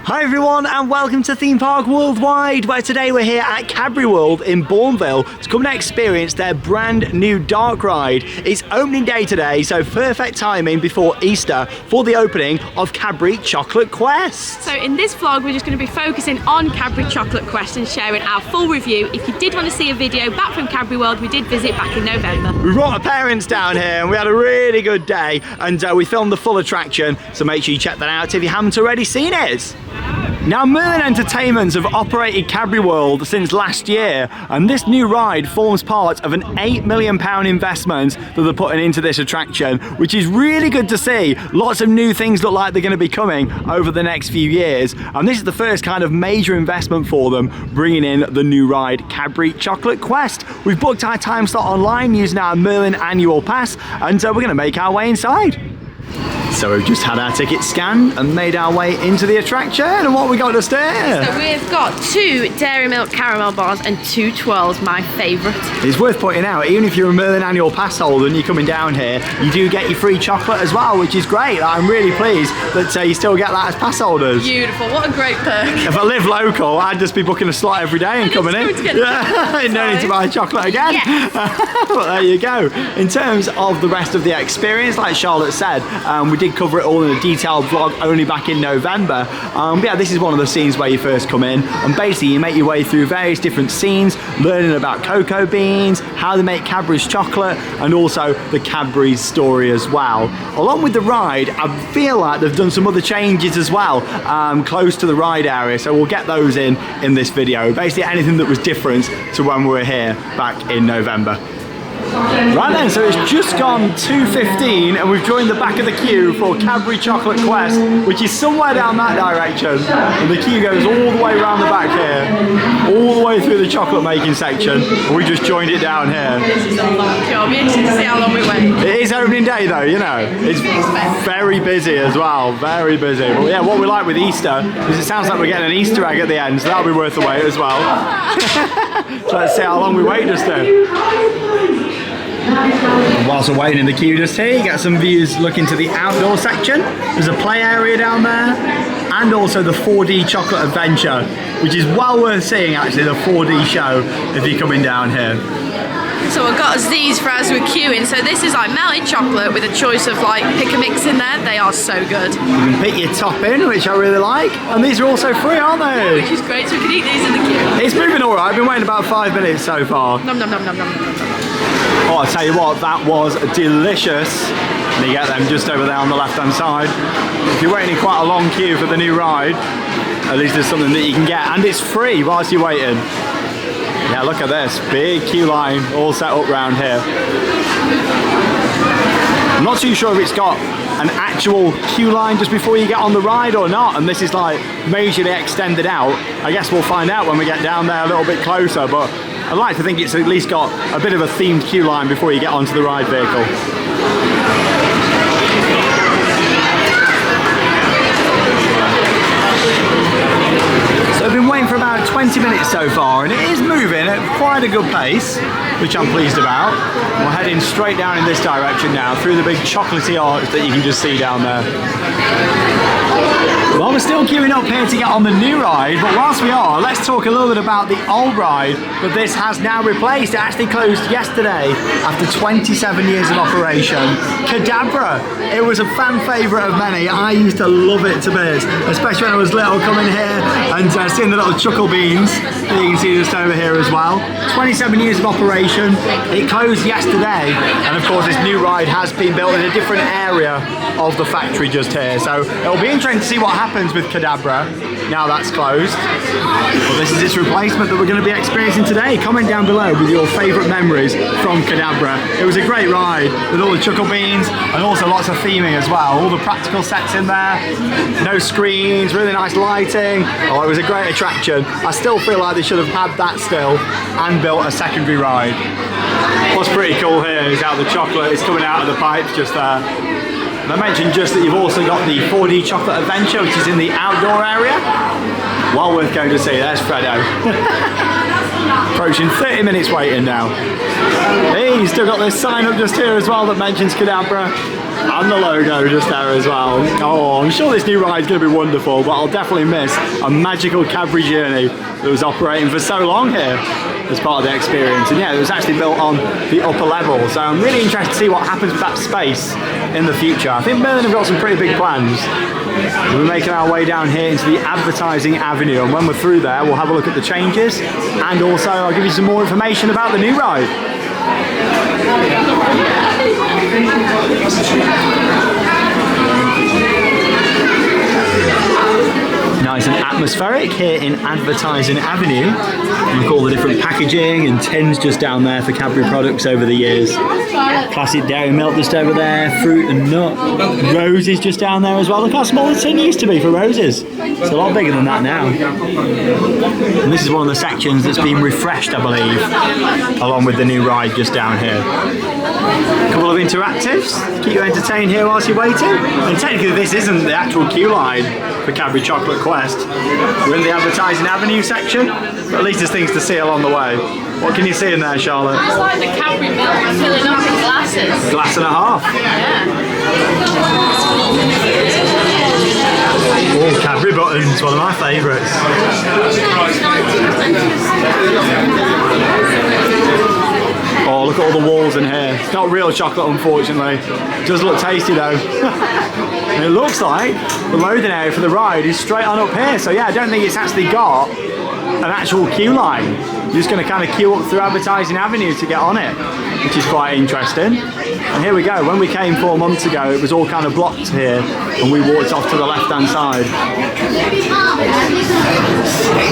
Hi everyone and welcome to Theme Park Worldwide, where today we're here at Cadbury World in Bournville to come and experience their brand new dark ride. It's opening day today, so perfect timing before Easter for the opening of Cadbury Chocolate Quest. So in this vlog we're just going to be focusing on Cadbury Chocolate Quest and sharing our full review. If you did want to see a video back from Cadbury World, we did visit back in November. We brought our parents down here and we had a really good day, and we filmed the full attraction, so make sure you check that out if you haven't already seen it. Now, Merlin Entertainments have operated Cadbury World since last year, and this new ride forms part of an £8 million investment that they're putting into this attraction, which is really good to see. Lots of new things look like they're going to be coming over the next few years, and this is the first kind of major investment for them, bringing in the new ride Cadbury Chocolate Quest. We've booked our time slot online using our Merlin annual pass, and we're going to make our way inside. So we've just had our ticket scanned and made our way into the attraction, and what we got upstairs? So we've got 2 Dairy Milk caramel bars and 2 twirls, my favourite. It's worth pointing out, even if you're a Merlin annual pass holder and you're coming down here, you do get your free chocolate as well, which is great. I'm really pleased that you still get that as pass holders. Beautiful, what a great perk. If I live local, I'd just be booking a slot every day and coming in. Yeah, no need to buy chocolate again. Yes. But there you go. In terms of the rest of the experience, like Charlotte said, we did cover it all in a detailed vlog only back in November. But yeah, this is one of the scenes where you first come in, and basically you make your way through various different scenes, learning about cocoa beans, how they make Cadbury's chocolate, and also the Cadbury's story as well. Along with the ride, I feel like they've done some other changes as well, close to the ride area, so we'll get those in this video. Basically anything that was different to when we were here back in November. Right then, so it's just gone 2:15 and we've joined the back of the queue for Cadbury Chocolate Quest, which is somewhere down that direction, and the queue goes all the way around the back here, all the way through the chocolate making section, and we just joined it down here. This is a long queue. I'll be interested to see how long we wait. It is opening day though, you know, it's very busy as well, very busy. But yeah, what we like with Easter is it sounds like we're getting an Easter egg at the end, so that'll be worth the wait as well. So let's see how long we wait just then. And whilst we're waiting in the queue just here, you get some views looking to the outdoor section. There's a play area down there, and also the 4D chocolate adventure, which is well worth seeing actually, the 4D show if you're coming down here. So I've got these for as we're queuing. So this is like melted chocolate with a choice of like pick a mix in there. They are so good. You can pick your top in, which I really like, and these are also free, aren't they? Which is great, so we can eat these in the queue. It's moving alright. I've been waiting about 5 minutes so far. Nom nom nom nom nom nom. Oh, I tell you what, that was delicious. And you get them just over there on the left hand side. If you're waiting in quite a long queue for the new ride, at least there's something that you can get, and it's free whilst you're waiting. Yeah, look at this, big queue line all set up round here. I'm not too sure if it's got an actual queue line just before you get on the ride or not, and this is like majorly extended out. I guess we'll find out when we get down there a little bit closer, but I'd like to think it's at least got a bit of a themed queue line before you get onto the ride vehicle. So I've been waiting for about 20 minutes so far, and it is moving at quite a good pace, which I'm pleased about. We're heading straight down in this direction now, through the big chocolatey arch that you can just see down there. Well, we're still queuing up here to get on the new ride, but whilst we are, let's talk a little bit about the old ride that this has now replaced. It actually closed yesterday after 27 years of operation. Cadabra. It was a fan favourite of many. I used to love it to bits, especially when I was little, coming here and seeing the little chuckle beans that you can see just over here as well. 27 years of operation. It closed yesterday, and of course this new ride has been built in a different area of the factory just here, so it'll be interesting to see what happens with Cadabra now that's closed. Well, this is its replacement that we're going to be experiencing today. Comment down below with your favourite memories from Cadabra. It was a great ride with all the chuckle beans and also lots of theming as well. All the practical sets in there, no screens, really nice lighting. Oh, it was a great attraction. I still feel like they should have had that still and built a secondary ride. What's pretty cool here is how the chocolate is coming out of the pipes just there. And I mentioned just that you've also got the 4D chocolate adventure, which is in the outdoor area. Well worth going to see. There's Fredo. Approaching 30 minutes waiting now. Hey, he's still got this sign up just here as well that mentions Cadabra. And the logo just there as well. Oh, I'm sure this new ride's going to be wonderful, but I'll definitely miss a magical Cadbury journey that was operating for so long here as part of the experience. And yeah, it was actually built on the upper level, so I'm really interested to see what happens with that space in the future. I think Merlin have got some pretty big plans. We're making our way down here into the advertising avenue, and when we're through there we'll have a look at the changes, and also I'll give you some more information about the new ride. Nice and atmospheric here in Advertising Avenue. Look at all the different packaging and tins just down there for Cadbury products over the years. Classic dairy milk just over there, fruit and nut. Roses just down there as well. Look how small the tin used to be for roses. It's a lot bigger than that now. And this is one of the sections that's been refreshed, I believe, along with the new ride just down here. A couple of interactives to keep you entertained here whilst you're waiting. And technically this isn't the actual queue line for Cadbury Chocolate Quest. We're in the Advertising Avenue section, but at least there's things to see along the way. What can you see in there, Charlotte? It's like the Cadbury milk filling up in glasses. Glass and a half. Yeah. Oh, Cadbury buttons, one of my favourites. Oh, look at all the walls in here. It's not real chocolate, unfortunately. It does look tasty though. And it looks like the loading area for the ride is straight on up here. So yeah, I don't think it's actually got an actual queue line. You're just going to kind of queue up through Advertising Avenue to get on it, which is quite interesting. And here we go. When we came 4 months ago, it was all kind of blocked here, and we walked off to the left-hand side.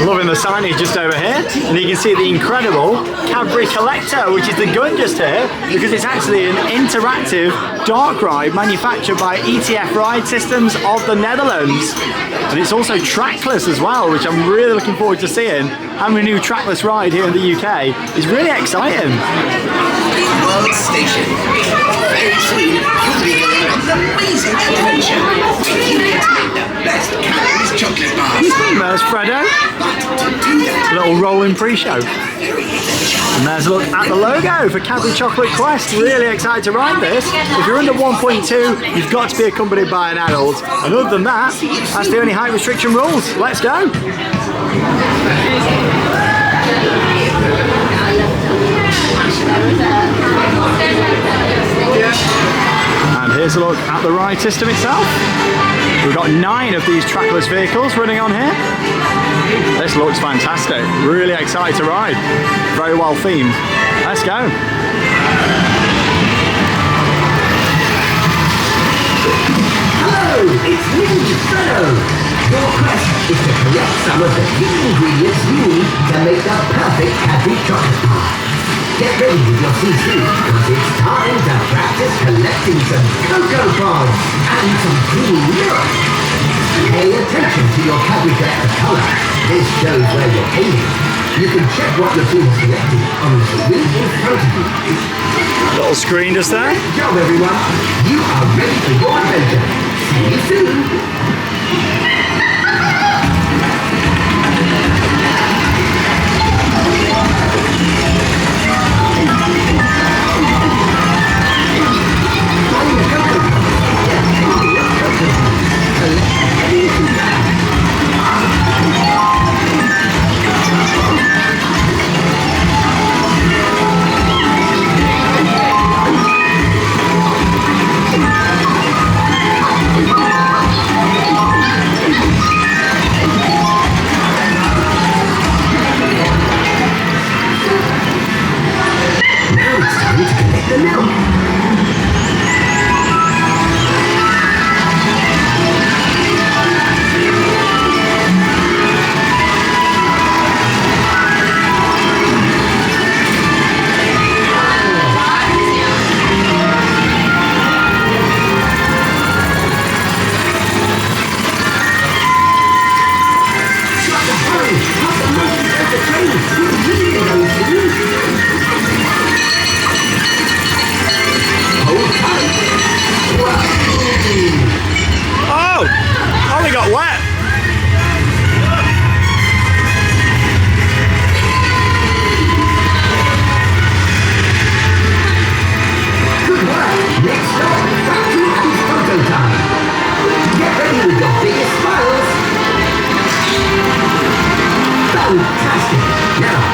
Loving the signage just over here, and you can see the incredible Cadbury Collector, which is the gun just here, because it's actually an interactive dark ride manufactured by ETF Ride Systems of the Netherlands. And it's also trackless as well, which I'm really looking forward to seeing. Having a new trackless ride here in the UK is really exciting. World Station. Very soon, you'll be going on an amazing adventure where you get to make the best Cadbury's chocolate bars. There's Fredo. A little rolling pre-show. And there's a look at the logo for Cadbury Chocolate Quest. Really excited to ride this. If you're under 1.2, you've got to be accompanied by an adult. And other than that, that's the only height restriction rules. Let's go. And here's a look at the ride system itself. We've got 9 of these trackless vehicles running on here. This looks fantastic. Really excited to ride. Very well themed. Let's go. Hello, it's me, Fredo. Your quest is to collect some of the key ingredients you need to make the perfect Cadbury chocolate bar. Get ready with your CC, because it's time to practice collecting some cocoa pods and some cool milk. Pay attention to your Cadbury Collector colour. This shows where you're aiming. You can check what your team has collected on the screen in front of you. Little screen just there. Good job, everyone. You are ready for your adventure. See you soon.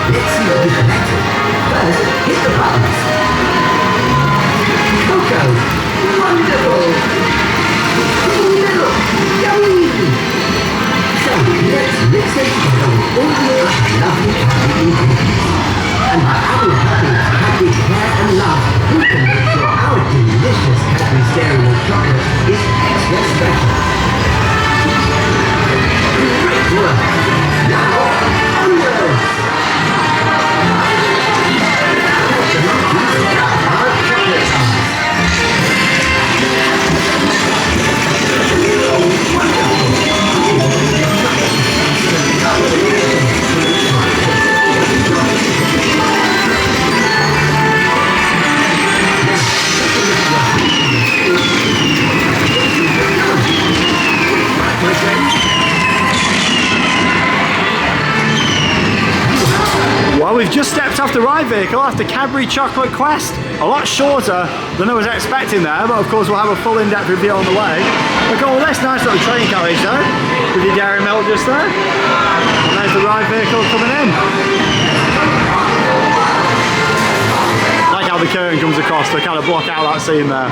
Let's see what you collected. First, hit the buttons. Coco, wonderful. Milk, yummy. So let's mix it together with all the other lovely Cadbury ingredients. And by adding Cadbury's care and love, we can make sure our delicious Cadbury's Dairy Milk chocolate is extra special. Great work! Now, onwards! Our chocolate stars. Well, we've just stepped off the ride vehicle after Cadbury Chocolate Quest. A lot shorter than I was expecting there, but of course we'll have a full in-depth review on the way. Look at all this nice little train carriage though, with your dairy milk just there. And there's the ride vehicle coming in. Like how the curtain comes across to kind of block out that scene there.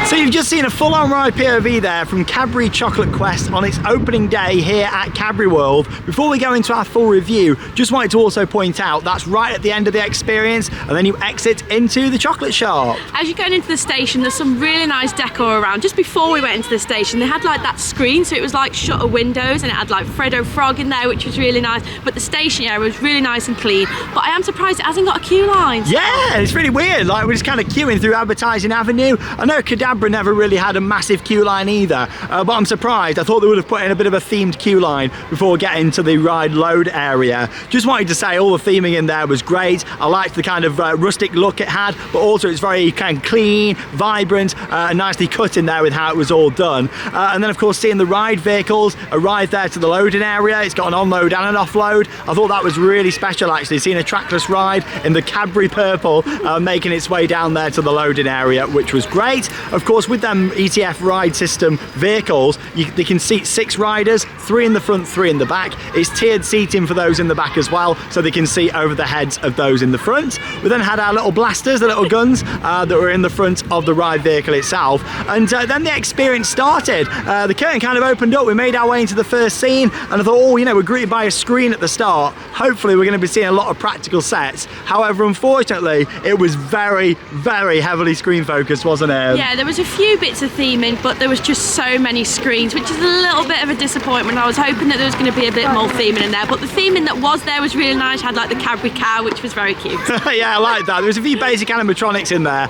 So you've just seen a full-on ride POV there from Cadbury Chocolate Quest on its opening day here at Cadbury World. Before we go into our full review, just wanted to also point out that's right at the end of the experience, and then you exit into the chocolate shop. As you're going into the station, there's some really nice decor around. Just before we went into the station, they had like that screen, so it was like shutter windows, and it had like Freddo Frog in there, which was really nice. But the station area was really nice and clean. But I am surprised it hasn't got a queue line. Yeah, it's really weird. Like, we're just kind of queuing through Advertising Avenue. I know Cadbury never really had a massive queue line either, but I'm surprised. I thought they would have put in a bit of a themed queue line before getting to the ride load area. Just wanted to say all the theming in there was great. I liked the kind of rustic look it had, but also it's very kind of clean, vibrant, and nicely cut in there with how it was all done. And then of course seeing the ride vehicles arrive there to the loading area. It's got an onload and an offload. I thought that was really special actually, seeing a trackless ride in the Cadbury purple making its way down there to the loading area, which was great. Of course, with them ETF ride system vehicles, they can seat 6 riders, 3 in the front, 3 in the back. It's tiered seating for those in the back as well, so they can see over the heads of those in the front. We then had our little blasters, the little guns that were in the front of the ride vehicle itself. And then the experience started. The curtain kind of opened up. We made our way into the first scene, and I thought, oh, you know, we're greeted by a screen at the start. Hopefully we're going to be seeing a lot of practical sets. However, unfortunately, it was very, very heavily screen focused, wasn't it? Yeah, there was a few bits of theming, but there was just so many screens, which is a little bit of a disappointment. I was hoping that there was going to be a bit more theming in there, but the theming that was there was really nice. Had like the Cadbury cow, which was very cute. Yeah, I like that. There was a few basic animatronics in there,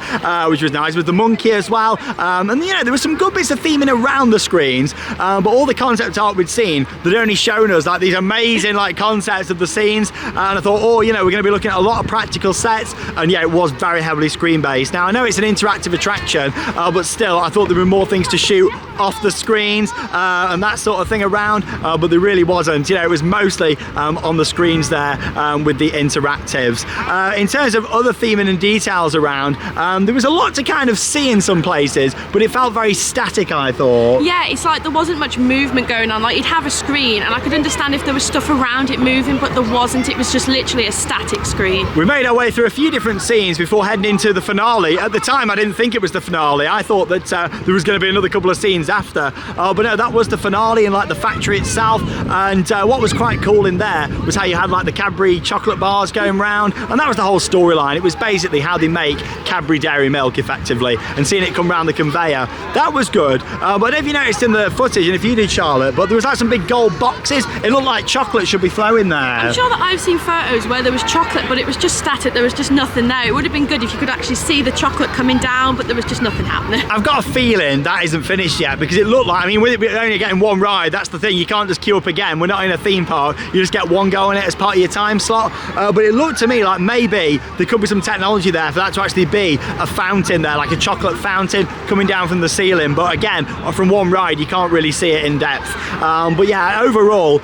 which was nice, with the monkey as well. And you know, there was some good bits of theming around the screens, but all the concept art we'd seen, they'd only shown us like these amazing like concepts of the scenes, and I thought, oh, you know, we're going to be looking at a lot of practical sets, and yeah, it was very heavily screen based. Now I know it's an interactive attraction, but still I thought there were more things to shoot off the screens and that sort of thing around, but there really wasn't. You know, it was mostly on the screens there with the interactives. In terms of other theming and details around, there was a lot to kind of see in some places, but it felt very static, I thought. Yeah, it's like there wasn't much movement going on. Like, you'd have a screen and I could understand if there was stuff around it moving, but there wasn't. It was just literally a static screen. We made our way through a few different scenes before heading into the finale. At the time I didn't think it was the finale. I thought that there was going to be another couple of scenes after, but no, that was the finale in like the factory itself. And what was quite cool in there was how you had like the Cadbury chocolate bars going round, and that was the whole storyline. It was basically how they make Cadbury dairy milk effectively, and seeing it come round the conveyor. That was good. But if you noticed in the footage, and if you did, Charlotte, but there was like some big gold boxes. It looked like chocolate should be flowing there. I'm sure that I've seen photos where there was chocolate, but it was just static. There was just nothing there. It would have been good if you could actually see the chocolate coming down, but there was just nothing happening. I've got a feeling that isn't finished yet, because it looked like, I mean, with it only getting one ride, that's the thing, you can't just queue up again. We're not in a theme park, you just get one go on it as part of your time slot. But it looked to me like maybe there could be some technology there for that to actually be a fountain there, like a chocolate fountain coming down from the ceiling. But again, from one ride, you can't really see it in depth. But yeah, overall,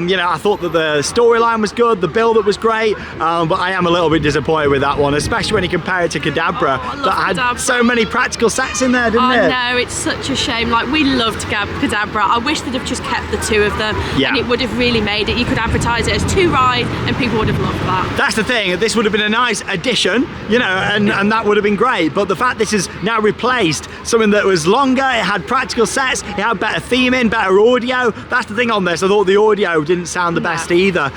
you know, I thought that the storyline was good, the build-up was great, but I am a little bit disappointed with that one, especially when you compare it to Cadabra, that had so many practical sets in there, didn't it? I know, it's such a shame. shame. Like, we loved Cadabra. I wish they'd have just kept the two of them, Yeah. and it would have really made it. You could advertise it as 2 rides and people would have loved that. That's the thing, this would have been a nice addition, you know, and that would have been great. But the fact this is now replaced something that was longer, it had practical sets, it had better theming, better audio. That's the thing on this. I thought the audio didn't sound the best either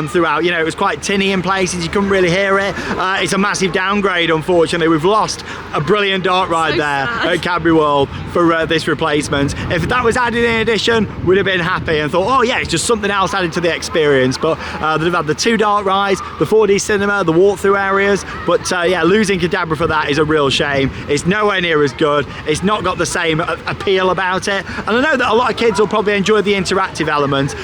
throughout. You know, it was quite tinny in places, you couldn't really hear it. It's a massive downgrade, unfortunately. We've lost a brilliant dark ride So there sad. at Cadbury World for this replacement. If that was added in addition, we'd have been happy and thought, oh yeah, it's just something else added to the experience. But they've had the 2 dark rides, the 4D cinema, the walkthrough areas. But yeah, losing Cadabra for that is a real shame. It's nowhere near as good. It's not got the same appeal about it. And I know that a lot of kids will probably enjoy the interactive element,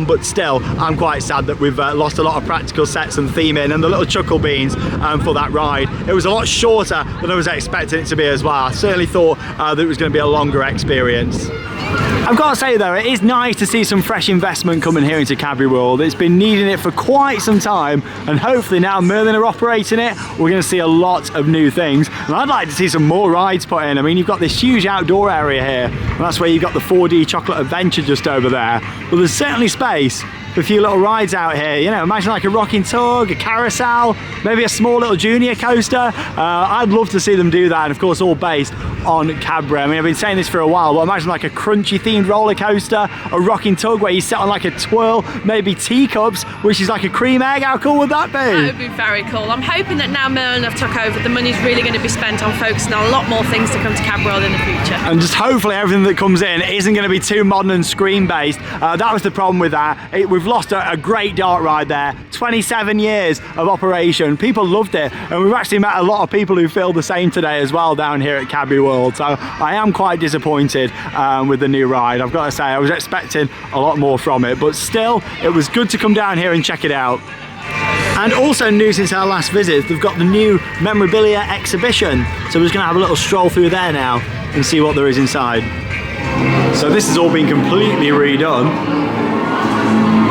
but still, I'm quite sad that we've lost a lot of practical sets and theming and the little chuckle beans for that ride. It was a lot shorter than I was expecting it to be as well. I certainly thought that it was going to be a longer experience. I've got to say though, it is nice to see some fresh investment coming here into Cadbury World. It's been needing it for quite some time, and hopefully now Merlin are operating it, we're going to see a lot of new things. And I'd like to see some more rides put in. I mean, you've got this huge outdoor area here, and that's where you've got the 4D Chocolate Adventure just over there. But there's certainly space for a few little rides out here. You know, imagine like a rocking tug, a carousel, maybe a small little junior coaster. I'd love to see them do that, and of course all based on Cadbury. I mean, I've been saying this for a while, but imagine like a crunchy themed roller coaster, a rocking tug where you sit on like a twirl, maybe teacups, which is like a cream egg. How cool would that be? That would be very cool. I'm hoping that now Merlin have took over, the money's really going to be spent on focusing on a lot more things to come to Cadbury World in the future. And just hopefully everything that comes in isn't going to be too modern and screen based. That was the problem with that. We've lost a great dark ride there. 27 years of operation. People loved it, and we've actually met a lot of people who feel the same today as well down here at Cadbury World. So I am quite disappointed with the new ride. I've got to say, I was expecting a lot more from it, but still, it was good to come down here and check it out. And also new since our last visit, they've got the new memorabilia exhibition. So we're just going to have a little stroll through there now and see what there is inside. So this has all been completely redone,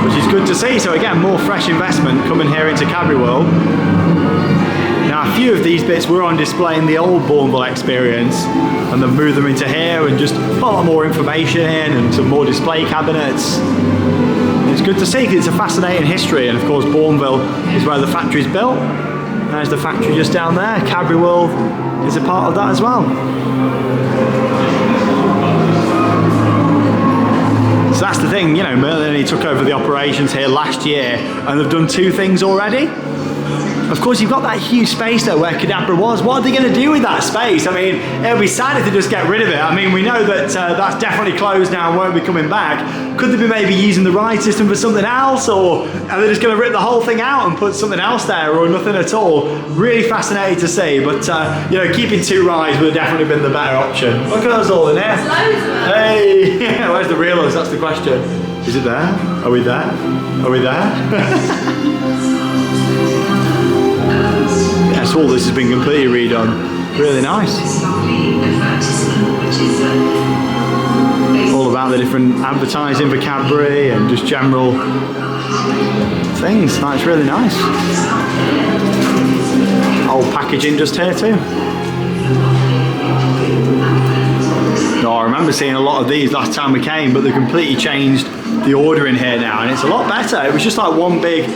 which is good to see. So again, more fresh investment coming here into Cadbury World. Now a few of these bits were on display in the old Bournville experience, and they've moved them into here and just put a lot more information in and some more display cabinets. It's good to see because it's a fascinating history, and of course Bournville is where the factory's built. There's the factory just down there. Cadbury World is a part of that as well. So that's the thing, you know, Merlin only took over the operations here last year, and they've done 2 things already. Of course, you've got that huge space there where Cadabra was. What are they going to do with that space? I mean, it'll be sad if they just get rid of it. I mean, we know that that's definitely closed now and won't be coming back. Could they be maybe using the ride system for something else, or are they just going to rip the whole thing out and put something else there, or nothing at all? Really fascinating to see, but you know, keeping 2 rides would have definitely been the better option. Look at us all in here. Hey, yeah, where's the real us? That's the question. Is it there? Are we there? Are we there? Yes, all this has been completely redone. Really nice. All about the different advertising for Cadbury and just general things. That's really nice. Old packaging just here too. No, I remember seeing a lot of these last time we came, but they completely changed the order in here now, and it's a lot better. It was just like one big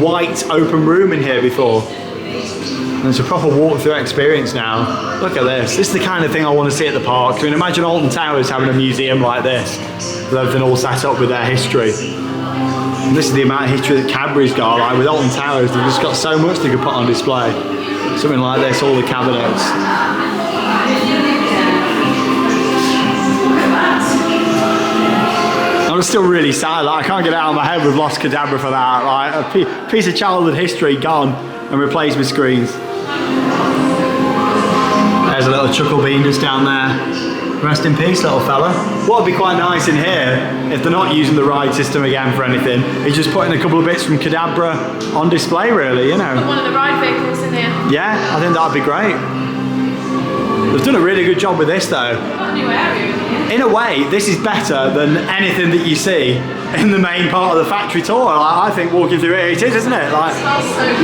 white open room in here before. And it's a proper walkthrough experience now. Look at this. This is the kind of thing I want to see at the park. I mean, imagine Alton Towers having a museum like this, with everything all set up with their history. And this is the amount of history that Cadbury's got. Like with Alton Towers, they've just got so much they could put on display. Something like this, all the cabinets. I'm still really sad. Like, I can't get it out of my head we've lost Cadabra for that. Like, a piece of childhood history gone and replaced with screens. There's a little chuckle bean just down there. Rest in peace, little fella. What would be quite nice in here, if they're not using the ride system again for anything, is just putting a couple of bits from Cadabra on display, really, you know. Put one of the ride vehicles in here. Yeah, I think that'd be great. They've done a really good job with this, though. Got a new area in here. In a way, this is better than anything that you see in the main part of the factory tour. Like, I think walking through it is, isn't it? Like,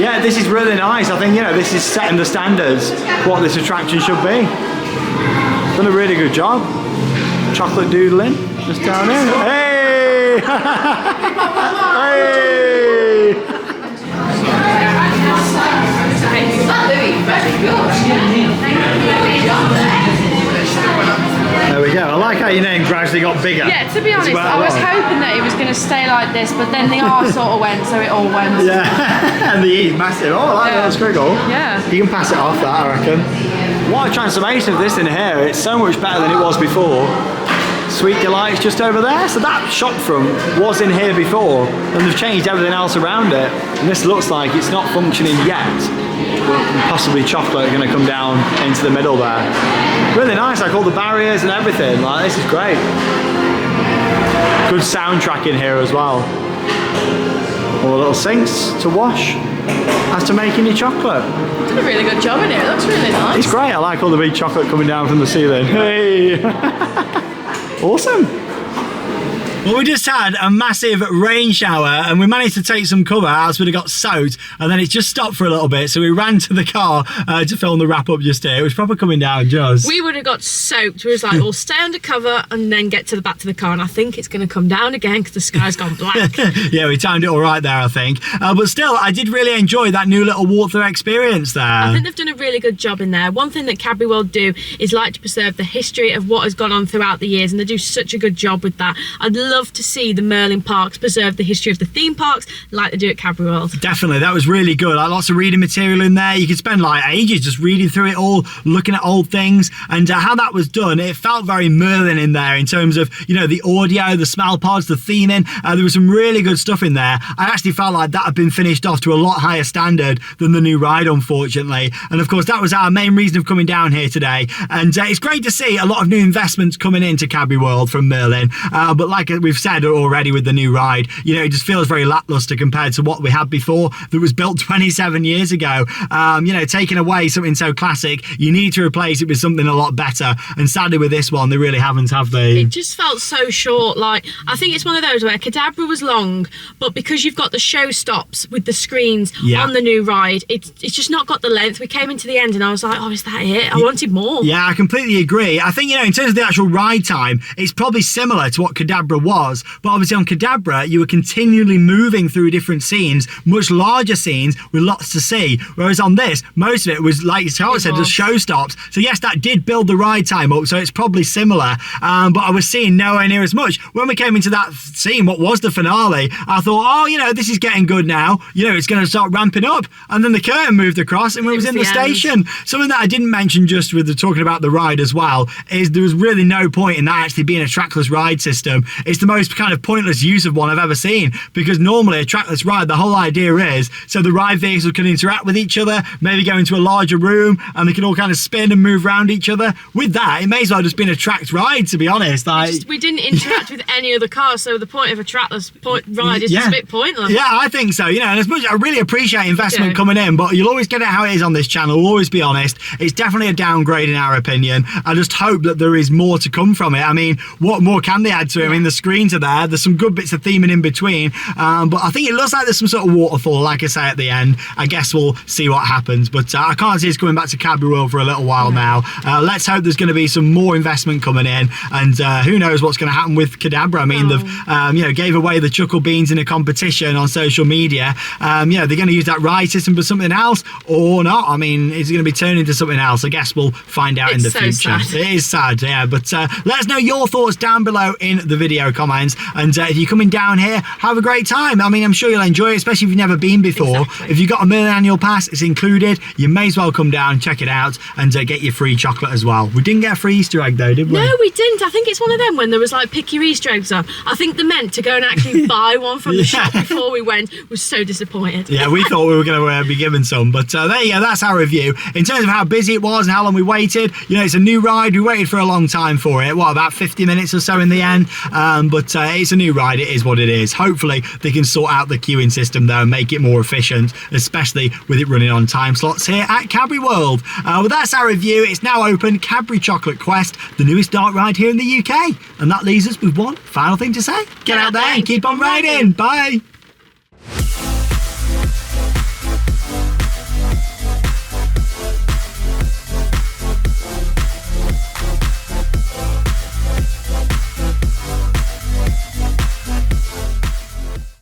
yeah, this is really nice. I think, you know, this is setting the standards for what this attraction should be. Done a really good job. chocolate doodling just down there. Hey! Hey! There we go. I like how your name gradually got bigger. Yeah, to be honest, I was hoping that it was going to stay like this, but then the R sort of went, so it all went. Yeah, and the E's massive. Oh, I like that squiggle. Yeah. You can pass it off that, I reckon. What a transformation of this in here. It's so much better than it was before. Sweet Delight's just over there. So that shop front was in here before, and they've changed everything else around it. And this looks like it's not functioning yet. Possibly chocolate are going to come down into the middle there. Really nice, like all the barriers and everything. Like, this is great. Good soundtrack in here as well. All the little sinks to wash after making your chocolate. Did a really good job in here. It looks really nice. It's great. I like all the big chocolate coming down from the ceiling. Hey! Awesome. Well, we just had a massive rain shower and we managed to take some cover as we'd got soaked, and then it just stopped for a little bit, so we ran to the car to film the wrap up just here. It was proper coming down, Joz. We would have got soaked. We was like, we'll stay under cover and then get to the back to the car, and I think it's going to come down again because the sky's gone black. Yeah, we timed it all right there, I think. But still, I did really enjoy that new little walk-through experience there. I think they've done a really good job in there. One thing that Cadbury World do is like to preserve the history of what has gone on throughout the years, and they do such a good job with that. I'd love to see the Merlin parks preserve the history of the theme parks like they do at Cadbury World. Definitely, that was really good. Like, lots of reading material in there. You could spend like ages just reading through it all, looking at old things, and how that was done, it felt very Merlin in there in terms of, you know, the audio, the smell pods, the theming. There was some really good stuff in there. I actually felt like that had been finished off to a lot higher standard than the new ride, unfortunately. And of course, that was our main reason of coming down here today. And it's great to see a lot of new investments coming into Cadbury World from Merlin. But like we've said already with the new ride, you know, it just feels very lackluster compared to what we had before that was built 27 years ago. You know, taking away something so classic, you need to replace it with something a lot better. And sadly with this one, they really haven't, have they? It just felt so short. Like, I think it's one of those where Cadbury was long, but because you've got the show stops with the screens on the new ride, it's just not got the length. We came into the end and I was like, oh, is that it? I wanted more. Yeah, I completely agree. I think, you know, in terms of the actual ride time, it's probably similar to what Cadbury was, but obviously on Cadbury, you were continually moving through different scenes, much larger scenes with lots to see. Whereas on this, most of it was, like Charlotte said, just show stops. So yes, that did build the ride time up, so it's probably similar. But I was seeing nowhere near as much. When we came into that scene, what was the finale, I thought, oh, you know, this is getting good now. You know, it's going to start ramping up. And then the curtain moved across and we was in the station. Something that I didn't mention just with talking about the ride as well is there was really no point in that actually being a trackless ride system. It's the most kind of pointless use of one I've ever seen, because normally a trackless ride, the whole idea is so the ride vehicles can interact with each other, maybe go into a larger room and they can all kind of spin and move around each other. With that, it may as well just been a tracked ride, to be honest. We didn't interact with any other cars, so the point of a trackless ride is just a bit pointless. Yeah, I think so. You know, and as much I really appreciate investment coming in, but you'll always get it how it is on this channel. We'll always be honest. It's definitely a downgrade in our opinion. I just hope that there is more to come from it. I mean, what more can they add to it? I mean, the screens are there. There's some good bits of theming in between, but I think it looks like there's some sort of waterfall, like I say at the end. I guess we'll see what happens, but I can't see us coming back to Cadbury World for a little while now. Let's hope there's going to be some more investment coming in, and who knows what's going to happen with Cadbury. I mean, they've you know, gave away the Chuckle Beans in a competition on social media. You know, they're going to use that ride system for something else or not. I mean, is it going to be turned into something else? I guess we'll find out in the future. Sad. It is sad, yeah, but let us know your thoughts down below in the video comments, and if you're coming down here, have a great time. I mean, I'm sure you'll enjoy it, especially if you've never been before. If you've got a Merlin annual pass, it's included. You may as well come down, check it out, and get your free chocolate as well. We didn't get a free Easter egg though, did we? No, we didn't. I think it's one of them when there was like pick your Easter eggs on. I think they meant to go and actually buy one from the shop before we went. Was so disappointed. Yeah, we thought we were going to be given some, but there you go, that's our review. In terms of how busy it was and how long we waited, you know, it's a new ride. We waited for a long time for it. What, about 50 minutes or so in the end? But it's a new ride. It is what it is. Hopefully they can sort out the queuing system though and make it more efficient, especially with it running on time slots here at Cadbury World. Well, that's our review. It's now open, Cadbury Chocolate Quest, the newest dark ride here in the UK. And that leaves us with one final thing to say. Get out there and keep on riding. Bye.